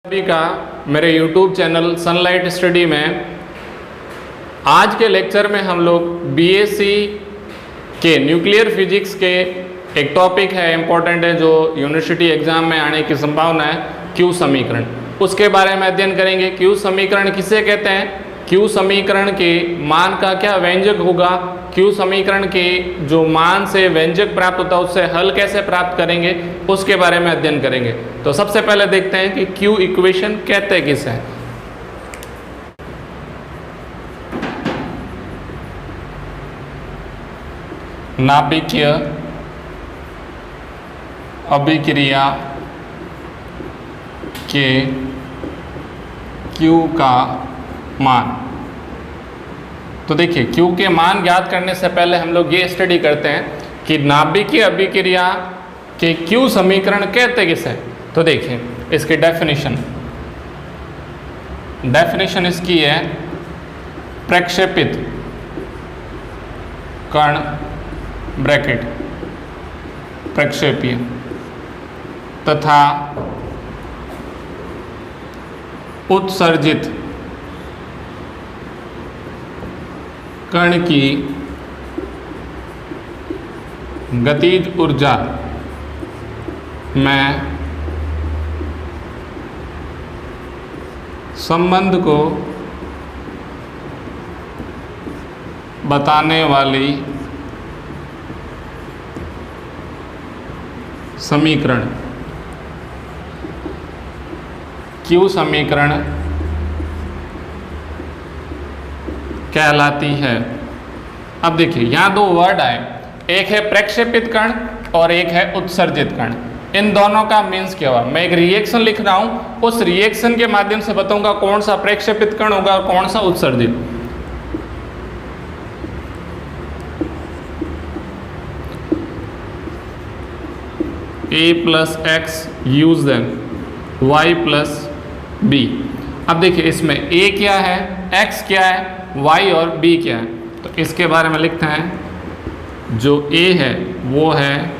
सभी का मेरे YouTube चैनल सनलाइट स्टडी में आज के लेक्चर में हम लोग बीएससी के न्यूक्लियर फिजिक्स के एक टॉपिक है, इम्पोर्टेंट है, जो यूनिवर्सिटी एग्जाम में आने की संभावना है, क्यू समीकरण। उसके बारे में अध्ययन करेंगे। क्यू समीकरण किसे कहते हैं, क्यू समीकरण के मान का क्या व्यंजक होगा, क्यू समीकरण के जो मान से व्यंजक प्राप्त होता है उससे हल कैसे प्राप्त करेंगे, उसके बारे में अध्ययन करेंगे। तो सबसे पहले देखते हैं कि क्यू इक्वेशन कहते किसे हैं। नाभिकीय अभिक्रिया के क्यू का मान। तो देखिए, क्यू के मान ज्ञात करने से पहले हम लोग ये स्टडी करते हैं कि नाभिकीय अभिक्रिया के क्यू समीकरण कहते किसे। तो देखिए इसकी डेफिनेशन इसकी है, प्रक्षेपित कण ब्रैकेट प्रक्षेपीय तथा उत्सर्जित कण की गतिज ऊर्जा में संबंध को बताने वाली समीकरण क्यू समीकरण कहलाती है। अब देखिए यहाँ दो वर्ड आए, एक है प्रक्षेपित कण और एक है उत्सर्जित कण। इन दोनों का मीन्स क्या हुआ, मैं एक रिएक्शन लिख रहा हूँ, उस रिएक्शन के माध्यम से बताऊंगा कौन सा प्रक्षेपित कण होगा और कौन सा उत्सर्जित। a plus X use then y plus B. अब देखिए इसमें a क्या है, x क्या है, y और b क्या है। तो इसके बारे में लिखते हैं, जो a है वो है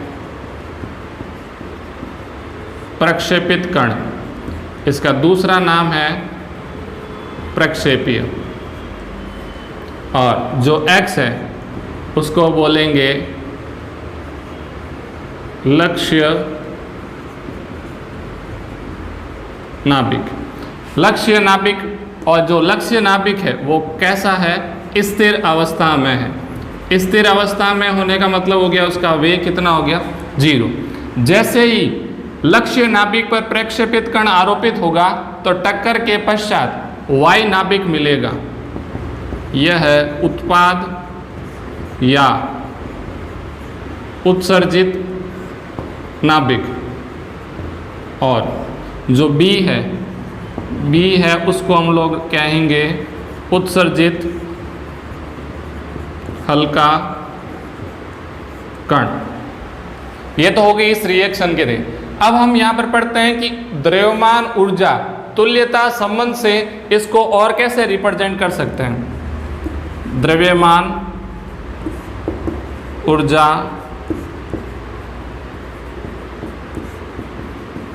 प्रक्षेपित कण, इसका दूसरा नाम है प्रक्षेपीय, और जो x है उसको बोलेंगे लक्ष्य नाभिक। लक्ष्य नाभिक, और जो लक्ष्य नाभिक है वो कैसा है, स्थिर अवस्था में है। स्थिर अवस्था में होने का मतलब हो गया उसका वेग कितना हो गया, 0। जैसे ही लक्ष्य नाभिक पर प्रक्षेपित कण आरोपित होगा तो टक्कर के पश्चात वाई नाभिक मिलेगा। यह है उत्पाद या उत्सर्जित नाभिक। और जो बी है उसको हम लोग कहेंगे उत्सर्जित हल्का कण। ये तो हो गई इस रिएक्शन के लिए। अब हम यहाँ पर पढ़ते हैं कि द्रव्यमान ऊर्जा तुल्यता संबंध से इसको और कैसे रिप्रेजेंट कर सकते हैं। द्रव्यमान ऊर्जा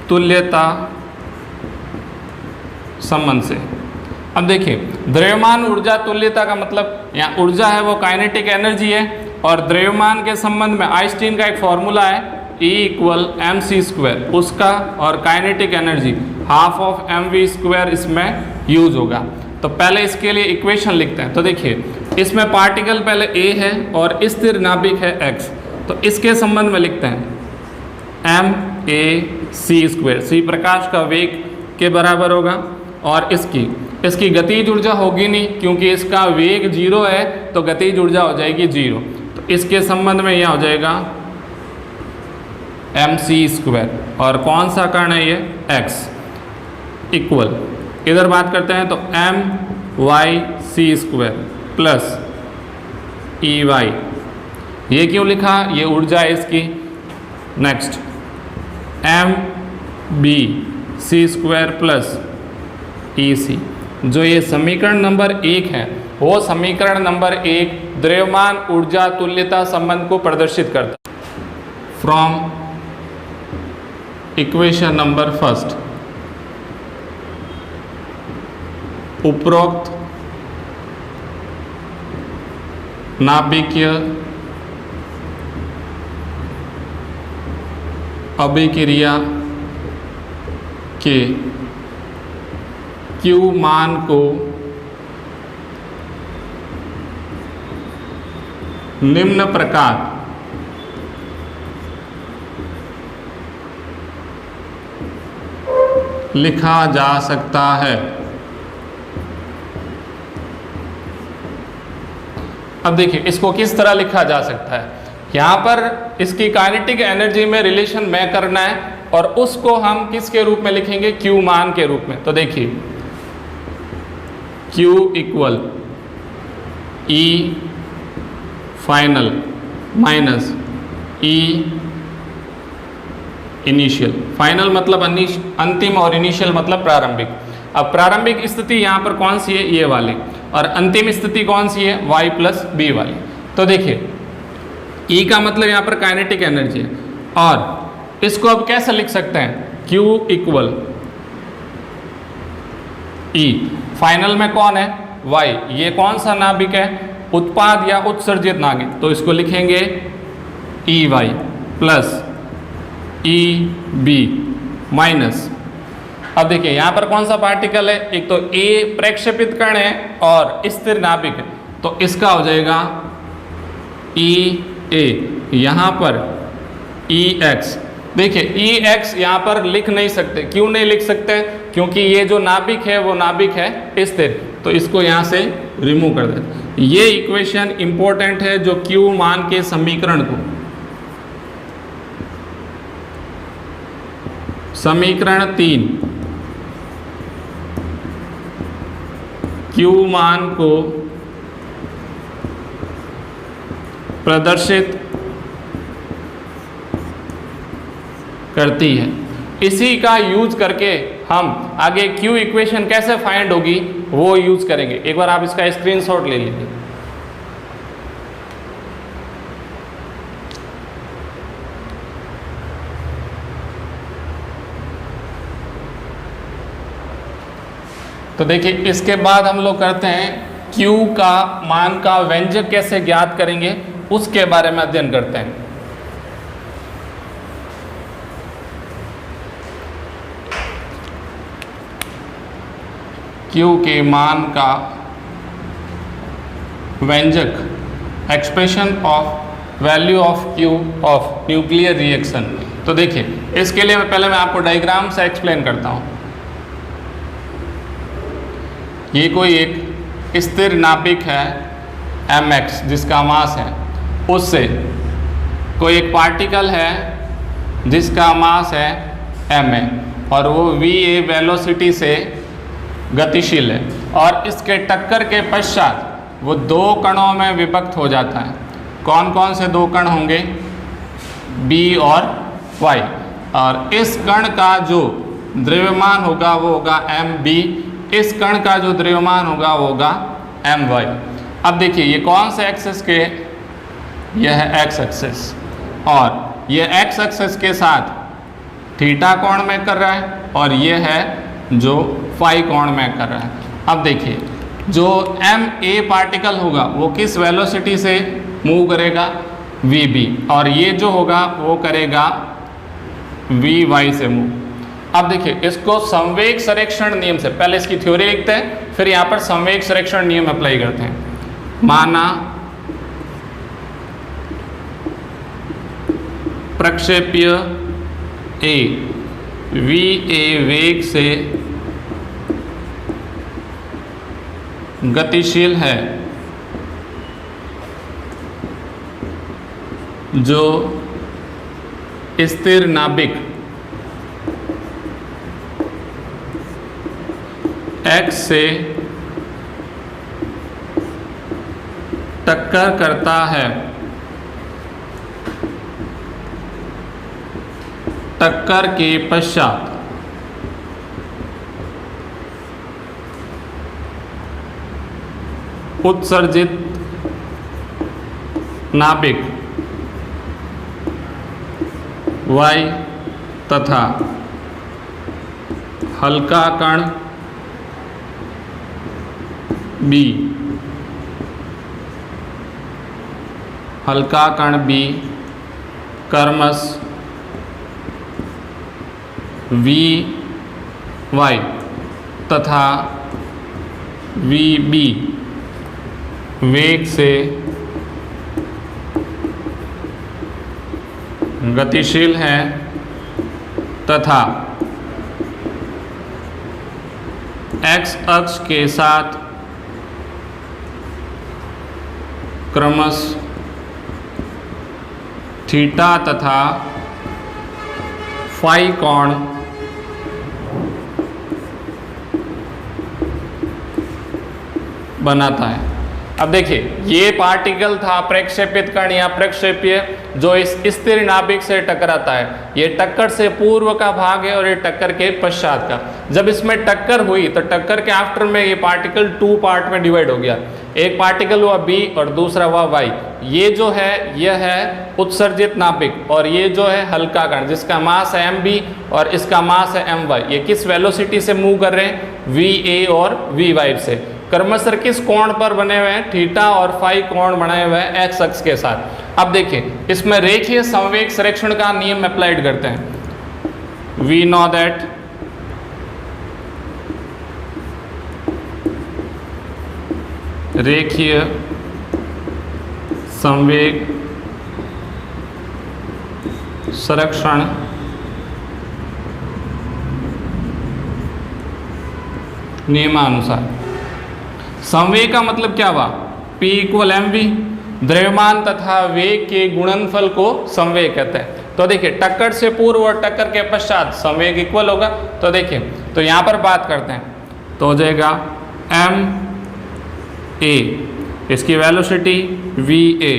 तुल्यता संबंध से। अब देखिए, द्रव्यमान ऊर्जा तुल्यता का मतलब, यहाँ ऊर्जा है वो काइनेटिक एनर्जी है, और द्रव्यमान के संबंध में आइंस्टीन का एक फॉर्मूला है E = mc², उसका, और काइनेटिक एनर्जी ½mv² इसमें यूज होगा। तो पहले इसके लिए इक्वेशन लिखते हैं। तो देखिए इसमें पार्टिकल पहले A है और स्थिर नाभिक है x। तो इसके संबंध में लिखते हैं ma(c²), c प्रकाश का वेग के बराबर होगा, और इसकी गतिज ऊर्जा होगी नहीं क्योंकि इसका वेग 0 है, तो गतिज ऊर्जा हो जाएगी 0। तो इसके संबंध में यह हो जाएगा mc², और कौन सा कण है ये, x इक्वल, इधर बात करते हैं तो my(c² प्लस ey। ये क्यों लिखा, ये ऊर्जा है इसकी। Next mb(c² plus ec। जो ये समीकरण नंबर 1 है वो समीकरण नंबर 1 द्रव्यमान ऊर्जा तुल्यता संबंध को प्रदर्शित करता है। फ्रॉम इक्वेशन नंबर फर्स्ट उपरोक्त नाभिकीय अभिक्रिया के Q मान को निम्न प्रकार लिखा जा सकता है। अब देखिए इसको किस तरह लिखा जा सकता है। यहाँ पर इसकी काइनेटिक एनर्जी में रिलेशन में करना है और उसको हम किसके रूप में लिखेंगे, Q मान के रूप में। तो देखिए Q equal E final minus E initial. Final मतलब अंतिम और इनिशियल मतलब प्रारंभिक। अब प्रारंभिक स्थिति यहाँ पर कौन सी है, ये वाली, और अंतिम स्थिति कौन सी है, y प्लस बी वाली। तो देखिए E का मतलब यहाँ पर काइनेटिक एनर्जी है, और इसको अब कैसे लिख सकते हैं, Q इक्वल E फाइनल में कौन है, y, ये कौन सा नाभिक है, उत्पाद या उत्सर्जित नाभिक, तो इसको लिखेंगे EY प्लस EB माइनस। अब देखिए यहाँ पर कौन सा पार्टिकल है, एक तो A प्रक्षेपित कण है और स्थिर नाभिक है, तो इसका हो जाएगा EA, यहाँ पर EX। देखिए EX यहाँ पर लिख नहीं सकते, क्यों नहीं लिख सकते, क्योंकि ये जो नाभिक है वो नाभिक है स्थिर, तो इसको यहाँ से रिमूव कर देते। ये इक्वेशन इंपॉर्टेंट है जो Q मान के समीकरण को, समीकरण 3 Q मान को प्रदर्शित करती है। इसी का यूज करके हम आगे Q इक्वेशन कैसे फाइंड होगी वो यूज करेंगे। एक बार आप इसका स्क्रीनशॉट ले लीजिए। तो देखिए इसके बाद हम लोग करते हैं Q का मान का व्यंजक कैसे ज्ञात करेंगे उसके बारे में अध्ययन करते हैं। Q के मान का व्यंजक, expression of value of Q of nuclear reaction. तो देखिए इसके लिए मैं आपको डायग्राम से एक्सप्लेन करता हूँ। ये कोई एक स्थिर नाभिक है mx जिसका मास है, उससे कोई एक पार्टिकल है जिसका मास है ma और वो va वेलोसिटी से गतिशील है, और इसके टक्कर के पश्चात वो दो कणों में विभक्त हो जाता है। कौन कौन से दो कण होंगे, b और y, और इस कण का जो द्रव्यमान होगा वो होगा mb, इस कण का जो द्रव्यमान होगा वो होगा my। अब देखिए ये कौन से एक्सिस के, यह है x एक्सिस, और ये x एक्सिस के साथ थीटा कोण में कर रहा है, और ये है जो फाई कोण में कर रहा है। अब देखिए जो ma पार्टिकल होगा वो किस वेलोसिटी से मूव करेगा, vb, और ये जो होगा वो करेगा vy से मूव। अब देखिए इसको संवेग संरक्षण नियम से, पहले इसकी थ्योरी लिखते हैं फिर यहाँ पर संवेग संरक्षण नियम अप्लाई करते हैं। माना प्रक्षेप्य A va वेग से गतिशील है, जो स्थिर नाभिक x से टक्कर करता है। टक्कर के पश्चात उत्सर्जित नाभिक y तथा हल्का कण बी, हल्का कण बी क्रमश वी वाई तथा वी बी वेग से गतिशील है तथा एक्स अक्ष के साथ क्रमश थीटा तथा फाई कोण बनाता है। अब देखिए, ये पार्टिकल था प्रक्षेपित कण या प्रक्षेपीय जो इस स्थिर नाभिक से टकराता है। ये टक्कर से पूर्व का भाग है और ये टक्कर के पश्चात का। जब इसमें टक्कर हुई तो टक्कर के आफ्टर में ये पार्टिकल 2 पार्ट में डिवाइड हो गया। एक पार्टिकल हुआ बी और दूसरा हुआ वाई। ये जो है यह है उत्सर्जित नाभिक और ये जो है हल्का कण जिसका मास है mb और इसका मास है my। ये किस वेलोसिटी से मूव कर रहे हैं? va और vy से। क्रमशः किस कोण पर बने हुए हैं? थीटा और फाई कोण बनाए हुए हैं एक्स अक्ष के साथ। अब देखिए, इसमें रेखीय संवेग संरक्षण का नियम अप्लाइड करते हैं। वी नो दैट रेखीय संवेग संरक्षण नियमानुसार संवेग का मतलब क्या हुआ? P = mv। द्रव्यमान तथा वेग के गुणनफल को संवेग कहते हैं। तो देखिए, टक्कर से पूर्व और टक्कर के पश्चात संवेग इक्वल होगा। तो देखिए, तो यहाँ पर बात करते हैं तो हो जाएगा ma, इसकी वेलोसिटी va,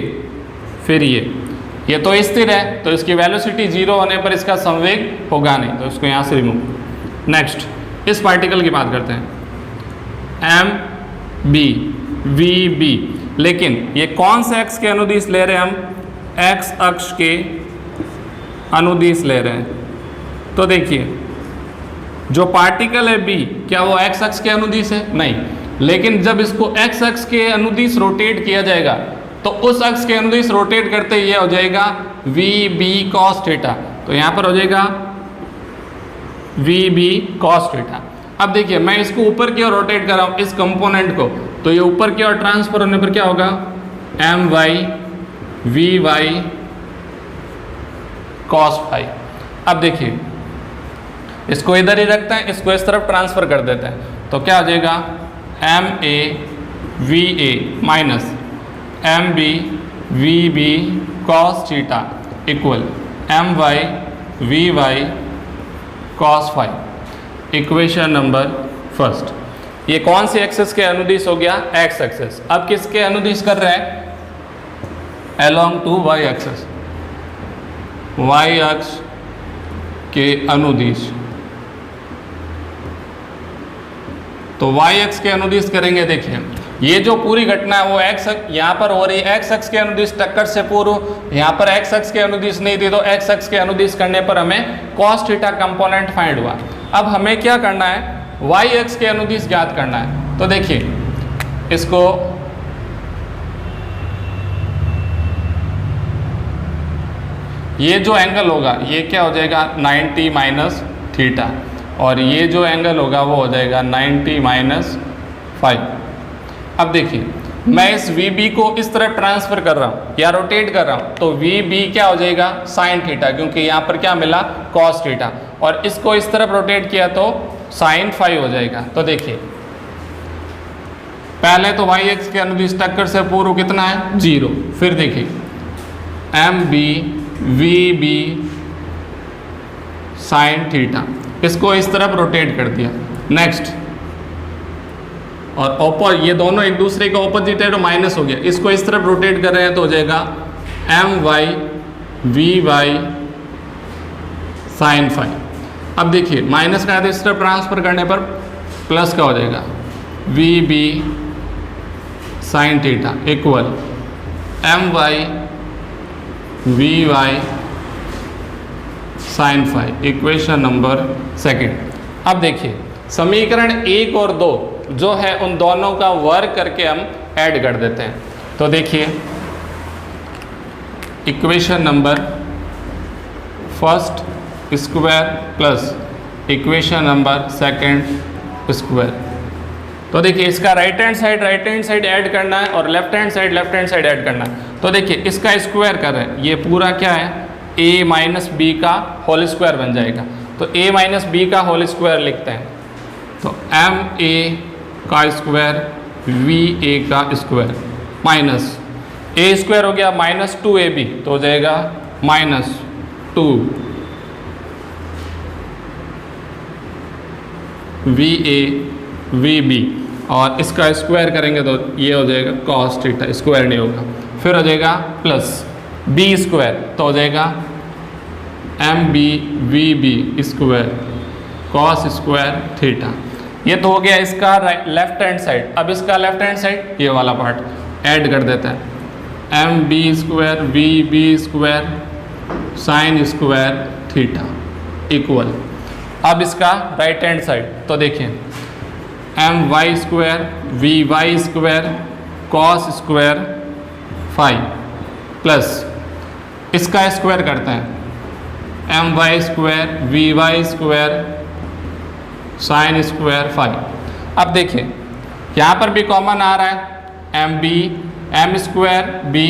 फिर ये तो स्थिर है तो इसकी वेलोसिटी 0 होने पर इसका संवेग होगा नहीं, तो इसको यहाँ से रिमूव। नेक्स्ट, इस पार्टिकल की बात करते हैं mb vb, लेकिन ये कौन से एक्स के अनुदिश ले रहे हैं? हम एक्स अक्ष के अनुदिश ले रहे हैं। तो देखिए, जो पार्टिकल है b, क्या वो एक्स अक्ष के अनुदिश है? नहीं। लेकिन जब इसको एक्स अक्ष के अनुदिश रोटेट किया जाएगा तो उस अक्ष के अनुदिश रोटेट करते ये हो जाएगा vb cos थीटा। तो यहाँ पर हो जाएगा vb cos थीटा। अब देखिए, मैं इसको ऊपर की ओर रोटेट कर रहा हूँ इस कंपोनेंट को, तो ये ऊपर की ओर ट्रांसफर होने पर क्या होगा? my vy cos phi. अब देखिए, इसको इधर ही रखते हैं, इसको इस तरफ ट्रांसफर कर देते हैं, तो क्या हो जाएगा? ma va minus mb vb cos theta equal my vy cos phi. Equation number first. ये कौन सी एक्सिस के अनुदिश हो गया? X axis. अब किसके अनुदिश कर रहे हैं? Along to Y axis, Y अक्ष के अनुदिश। तो वाई अक्ष के अनुदिश करेंगे। देखिए, ये जो पूरी घटना है वो एक्स यहाँ पर हो रही है एक्स अक्ष के अनुदिश टक्कर से पूर्व। यहाँ पर एक्स अक्ष के अनुदिश नहीं थी तो एक्स अक्ष के अनुदिश करने पर हमें cos थीटा कंपोनेंट फाइंड हुआ। अब हमें क्या करना है? y अक्ष के अनुदिश ज्ञात करना है। तो देखिए, इसको ये जो एंगल होगा ये क्या हो जाएगा? 90 माइनस थीटा, और ये जो एंगल होगा वो हो जाएगा 90 माइनस 5। अब देखिए, मैं इस vb को इस तरफ ट्रांसफर कर रहा हूँ या रोटेट कर रहा हूँ, तो vb क्या हो जाएगा? साइन थीटा, क्योंकि यहाँ पर क्या मिला? cos theta. और इसको इस तरफ रोटेट किया तो साइन 5 हो जाएगा। तो देखिए, पहले तो y अक्ष के अनुदिश टक्कर से पूर्व कितना है? 0। फिर देखिए, mb vb साइन थीटा, इसको इस तरफ रोटेट कर दिया। नेक्स्ट, और ये दोनों एक दूसरे के ऑपोजिट है तो माइनस हो गया, इसको इस तरफ रोटेट कर रहे हैं तो हो जाएगा my vy साइन 5। अब देखिए, माइनस का इस तरफ ट्रांसफर करने पर प्लस का हो जाएगा vb sine theta equal my vy sine 5। Equation number second. अब देखिए, समीकरण 1 और 2 जो है उन दोनों का वर्ग करके हम ऐड कर देते हैं। तो देखिए equation number first square plus equation number second square. तो देखिए इसका राइट हैंड साइड ऐड करना है और लेफ्ट हैंड साइड ऐड करना है। तो देखिए इसका स्क्वायर कर रहे हैं, ये पूरा क्या है a माइनस बी का होल स्क्वायर बन जाएगा। तो a माइनस बी का होल स्क्वायर लिखते हैं, तो एम ए का स्क्वायर वी ए का स्क्वायर माइनस ए स्क्वायर हो गया माइनस 2ab, तो हो जाएगा minus 2 V A V B, और इसका स्क्वायर करेंगे तो ये हो जाएगा कॉस थीटा, स्क्वायर नहीं होगा। फिर हो जाएगा प्लस बी स्क्वायर, तो हो जाएगा M B V B square cos square theta. ये तो हो गया इसका लेफ्ट हैंड साइड। अब इसका लेफ्ट हैंड साइड ये वाला पार्ट ऐड कर देते हैं, M B square V B square sine square theta equal. अब इसका राइट हैंड साइड, तो देखिए M Y square V Y square cos square five plus इसका स्क्वायर करते हैं M Y square V Y square sine square five. अब देखिए यहाँ पर भी कॉमन आ रहा है M B M square B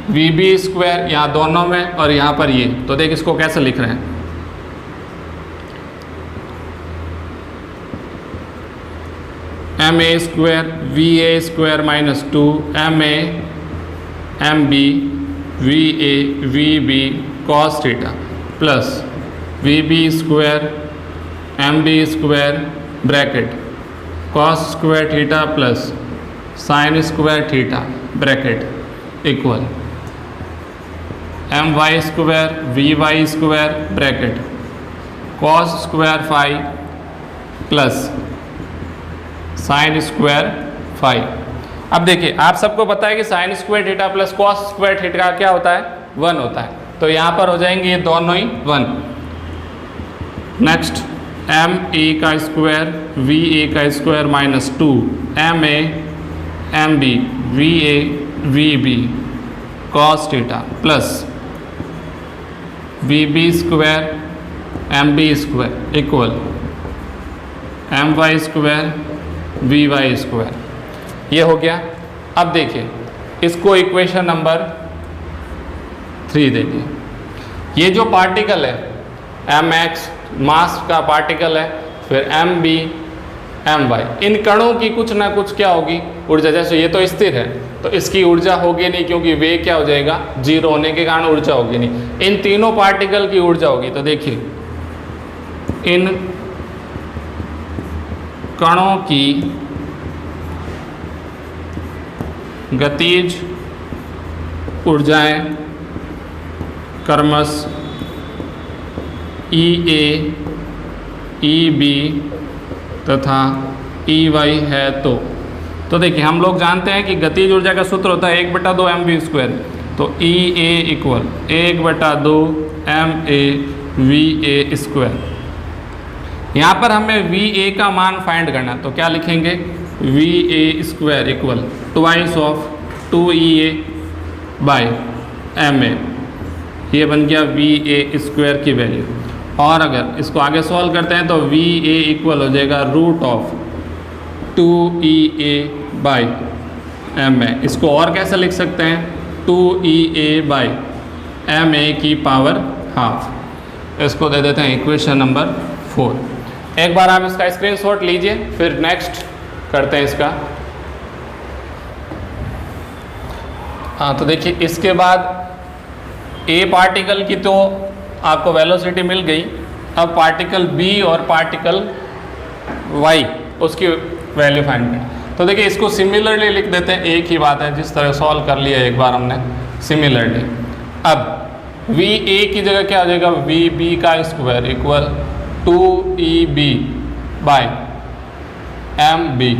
V B square यहाँ दोनों में, और यहाँ पर ये। तो देख इसको कैसे लिख रहे हैं, M A square V A square minus 2 M A M B V A V B cos theta plus V B square M B square bracket cos square theta plus sine square theta bracket equal M Y square V Y square bracket cos square five plus sine square five. अब देखिए आप सबको पता है कि sine square theta plus cos square theta क्या होता है, 1 होता है। तो यहाँ पर हो जाएंगे ये दोनों ही 1। नेक्स्ट एम ए का स्क्वायर वी ए का square minus 2 M A M B V A V B cos theta plus V B square M B square equal M Y square V Y square. ये हो गया। अब देखिए इसको equation number 3 देखिए, ये जो पार्टिकल है एम एक्स मास का पार्टिकल है, फिर एम बी एम वाई, इन कणों की कुछ ना कुछ क्या होगी ऊर्जा। जैसे ये तो स्थिर है तो इसकी ऊर्जा होगी नहीं, क्योंकि वे क्या हो जाएगा 0 होने के कारण ऊर्जा होगी नहीं। इन तीनों पार्टिकल की ऊर्जा होगी। तो देखिए इन कणों की गतिज ऊर्जाएं क्रमश ई ए ई बी तथा ई वाई है। तो देखिए हम लोग जानते हैं कि गतिज ऊर्जा का सूत्र होता है 1/2 एम वी स्क्वायर। तो E A equal 1/2 M A V A square. यहाँ पर हमें वी ए का मान फाइंड करना, तो क्या लिखेंगे V A square equal twice of 2E A by M A. ये बन गया वी ए स्क्वायर की वैल्यू। और अगर इसको आगे सॉल्व करते हैं तो वी ए इक्वल हो जाएगा root of 2E A by M A. इसको और कैसे लिख सकते हैं 2E A बाई एम ए की पावर हाफ। इसको दे देते हैं इक्वेशन नंबर 4। एक बार आप इसका स्क्रीनशॉट लीजिए, फिर नेक्स्ट करते हैं इसका। हाँ तो देखिए इसके बाद ए पार्टिकल की तो आपको वेलोसिटी मिल गई। अब पार्टिकल बी और पार्टिकल वाई उसकी वैल्यू फाइंड करें। तो देखिए इसको सिमिलरली लिख देते हैं, एक ही बात है, जिस तरह सॉल्व कर लिया एक बार हमने सिमिलरली। अब वी ए की जगह क्या हो जाएगा वी बी का square equal 2EB by M B.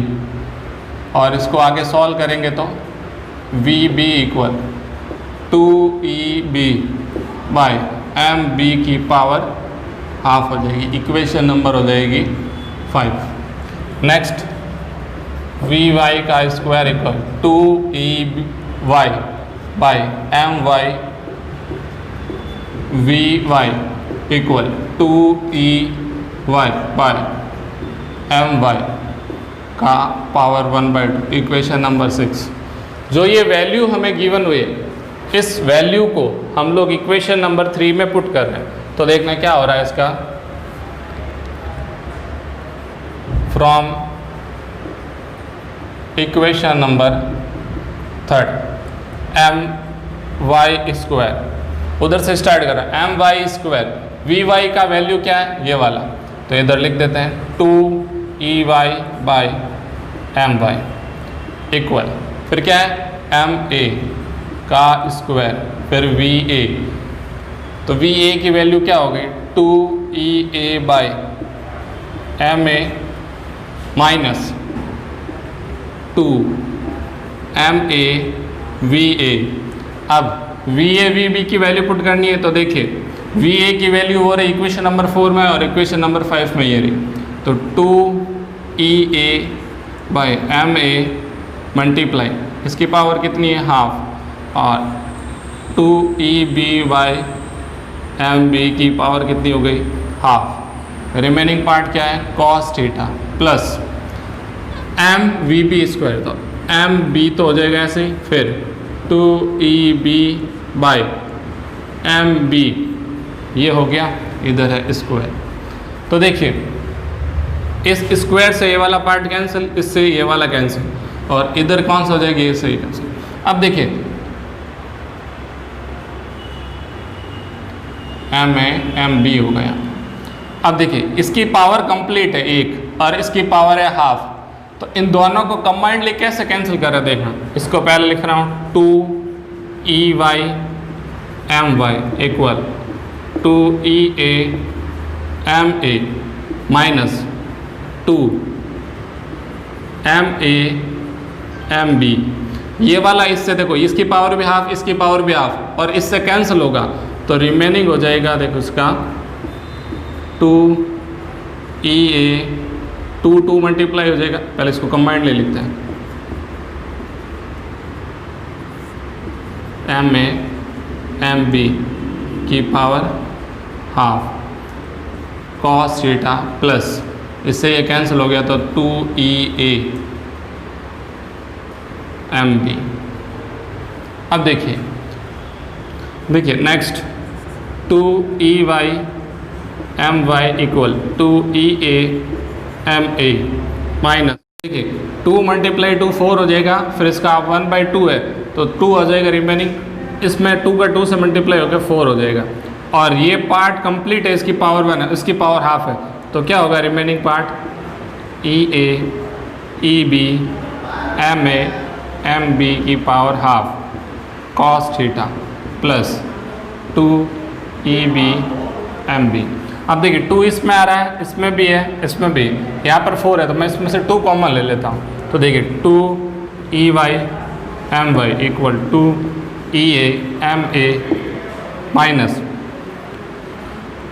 और इसको आगे सॉल्व करेंगे तो V B equal 2EB by M B की पावर हाफ हो जाएगी। इक्वेशन नंबर हो जाएगी 5। नेक्स्ट वी वाई का square equal 2e Y by M Y V Y equal 2e Y by M Y का पावर 1/2, इक्वेशन नंबर 6। जो ये value हमें गिवन हुई है, इस वैल्यू को हम लोग इक्वेशन नंबर 3 में पुट कर रहे हैं। तो देखना क्या हो रहा है इसका, from equation number 3 M Y square, उधर से स्टार्ट कर रहा है, M Y square, V Y का वैल्यू क्या है ये वाला, तो इधर लिख देते हैं 2e Y by M Y equal, फिर क्या है एम ए का स्क्वायर, फिर वी ए, तो वी ए की वैल्यू क्या हो गई 2e A by M A minus 2 M A V A. अब वी ए वी बी की वैल्यू पुट करनी है, तो देखिए वी ए की वैल्यू हो रही इक्वेशन नंबर 4 में और इक्वेशन नंबर 5 में ये रही, तो 2e A by M A multiply, इसकी पावर कितनी है हाफ, और 2e B by M B की पावर कितनी हो गई हाफ। रिमेनिंग पार्ट क्या है cos theta plus M V B square, तो एम बी तो हो जाएगा ऐसे ही, फिर 2e B by M B, ये हो गया, इधर है स्क्वायर। तो देखिए इस स्क्वायर से ये वाला पार्ट कैंसिल, इससे ये वाला कैंसिल, और इधर कौन सा हो जाएगा ये सही कैंसिल। अब देखिए एम ए एम बी हो गया। अब देखिए इसकी पावर कंप्लीट है 1 और इसकी पावर है हाफ, तो इन दोनों को कंबाइंडली कैसे कैंसिल कर रहे हैं देखना। इसको पहले लिख रहा हूँ 2e Y M Y equal 2e A M A minus 2 M A M B, ये वाला इससे देखो इसकी पावर भी हाफ, इसकी पावर भी हाफ, और इससे कैंसिल होगा, तो रिमेनिंग हो जाएगा देखो इसका 2e ए 2 मल्टीप्लाई हो जाएगा, पहले इसको कंबाइंड ले लेते हैं, एम ए एम बी की power half cos theta plus इससे ये कैंसिल हो गया, तो 2e ए एम बी। अब देखिए next 2e Y M Y equal 2e A M A minus, देखिए 2 मल्टीप्लाई 2 4 हो जाएगा, फिर इसका 1/2 है तो 2 हो जाएगा रिमेनिंग, इसमें 2 का 2 से मल्टीप्लाई होकर 4 हो जाएगा, और ये पार्ट कंप्लीट है, इसकी पावर 1 है, इसकी पावर हाफ है, तो क्या होगा remaining part E A E B M A M B की power half cos theta plus 2e B M B. अब देखिए 2 इसमें आ रहा है, इसमें भी है, इसमें भी, यहाँ पर 4 है, तो मैं इसमें से 2 कॉमन ले लेता हूँ, तो देखिए 2e Y M Y equal 2e A M A minus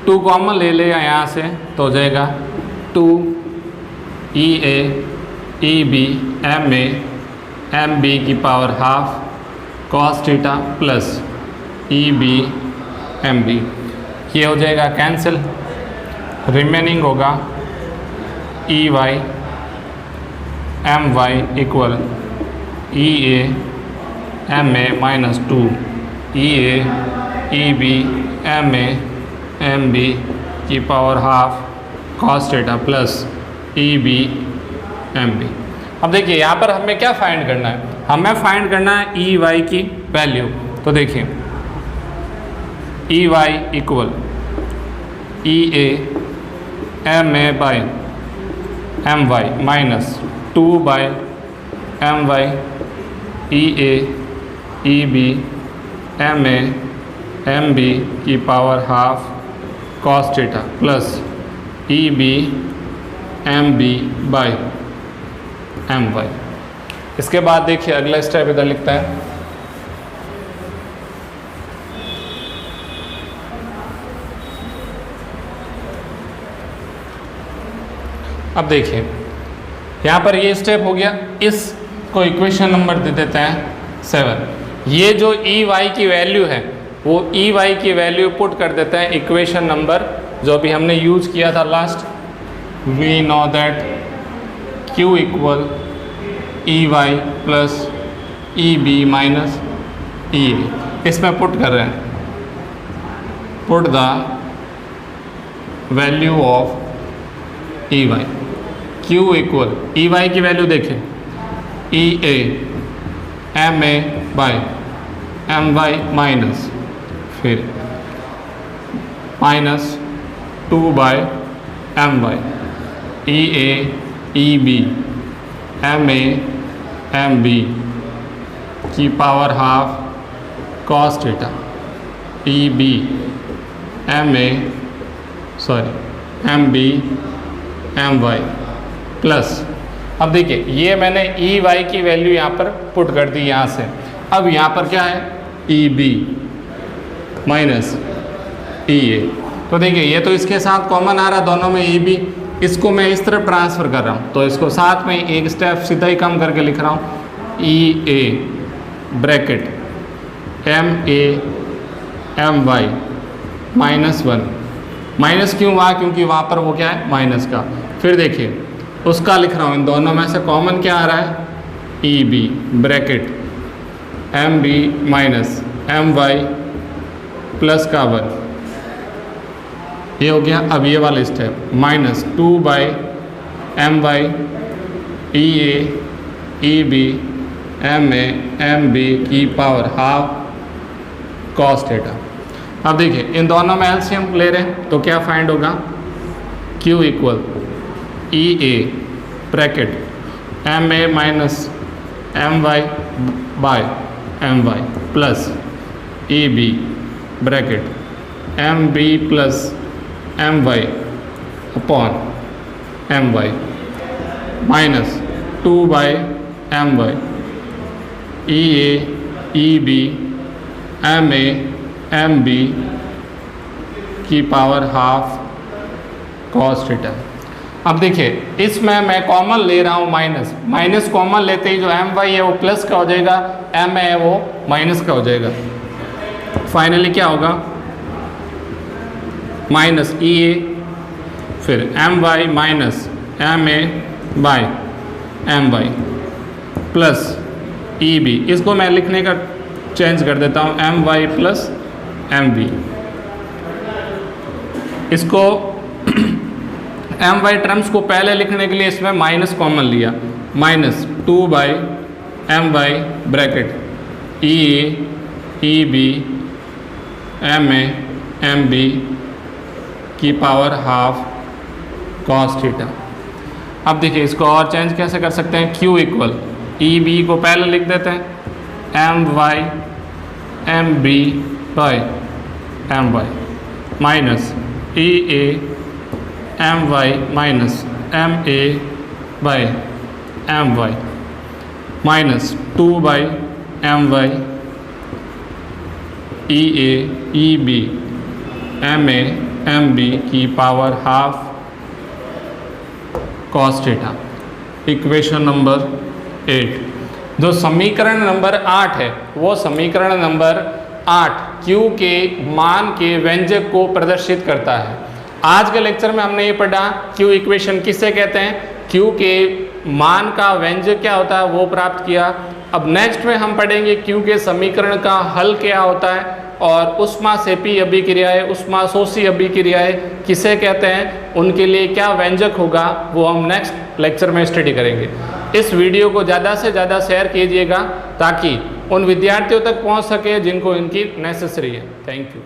2 common ले लेगा यहाँ से, तो हो जाएगा 2e A E B M A M B की power half cos theta plus E B M B, ये हो जाएगा कैंसिल, रिमेनिंग होगा E Y M Y equal E A M A minus 2 E A E B M A M B की power half cos theta plus E B M B. अब देखिए यहाँ पर हमें क्या फाइंड करना है, हमें फाइंड करना है ई वाई की वैल्यू, तो देखिए E Y equal E A M A by M Y minus 2 by M Y E A E B M A M B की power half cos theta plus E B M B by M Y. इसके बाद देखिए अगला step इधर लिखता है, अब देखिए यहाँ पर ये स्टेप हो गया, इसको इक्वेशन नंबर दे देते हैं 7। ये जो ई वाई की वैल्यू है वो ई वाई की वैल्यू पुट कर देते हैं इक्वेशन नंबर जो भी हमने यूज़ किया था last. We know that Q equal E Y plus E B minus E A. इसमें पुट कर रहे हैं, put the value of E Y. Q equal E Y की वैल्यू देखें, E A M A by M Y minus फिर minus 2 by M Y, E A E B M A M B की power half cos theta, E B M A M B M Y plus. अब देखिए ये मैंने ई Y की value यहाँ पर put कर दी यहाँ से। अब यहाँ पर क्या है, ई बी माइनस ई ए। तो देखिए ये तो इसके साथ कॉमन आ रहा है दोनों में, ई बी, इसको मैं इस तरफ ट्रांसफ़र कर रहा हूँ तो इसको साथ में एक स्टेप सीधा ही कम करके लिख रहा हूँ, E A bracket M A M Y minus 1। Minus क्यों हुआ, क्योंकि वहाँ पर वो क्या है माइनस का। फिर देखिए उसका लिख रहा हूँ, इन दोनों में से कॉमन क्या आ रहा है, E B bracket M B minus M Y plus का 1, ये हो गया। अब ये वाला step minus 2 by M Y E A E B M A M B की पावर हाफ कॉस थीटा। अब देखिए इन दोनों में एलसीएम ले रहे हैं तो क्या फाइंड होगा, Q equal E A bracket M A minus M Y by M Y plus E B bracket M B plus M Y upon M Y minus 2 by M Y E A E B M A M B की power half cos theta. अब देखिए इसमें मैं common ले रहा हूँ minus, minus common लेते ही जो एम वाई है वो प्लस का हो जाएगा, एम ए है वो माइनस का हो जाएगा। फाइनली क्या होगा, माइनस ई ए फिर M Y minus M A by M Y plus E B, इसको मैं लिखने का चेंज कर देता हूँ M Y plus M B. इसको एम वाई टर्म्स को पहले लिखने के लिए इसमें माइनस कॉमन लिया, minus 2 by M Y bracket E A E B M A M B की पावर हाफ कॉस थीटा। अब देखिए इसको और चेंज कैसे कर सकते हैं, Q इक्वल ई बी को पहले लिख देते हैं M Y M B by M Y minus E A M Y minus M A by M Y minus 2 by M Y E A E B M A M B की power half cos theta. Equation number 8। जो समीकरण number 8 है वो समीकरण number 8 Q के मान के व्यंजक को प्रदर्शित करता है। आज के लेक्चर में हमने ये पढ़ा Q इक्वेशन किसे कहते हैं, Q के मान का व्यंजक क्या होता है वो प्राप्त किया। अब नेक्स्ट में हम पढ़ेंगे Q के समीकरण का हल क्या होता है और उष्मा सेपी अभिक्रियाएं, उष्मा शोषी अभिक्रियाएं किसे कहते हैं, उनके लिए क्या व्यंजक होगा वो हम नेक्स्ट लेक्चर में स्टडी करेंगे। इस वीडियो को ज़्यादा से ज़्यादा शेयर कीजिएगा ताकि उन विद्यार्थियों तक पहुंच सके जिनको इनकी नेसेसरी है। Thank you.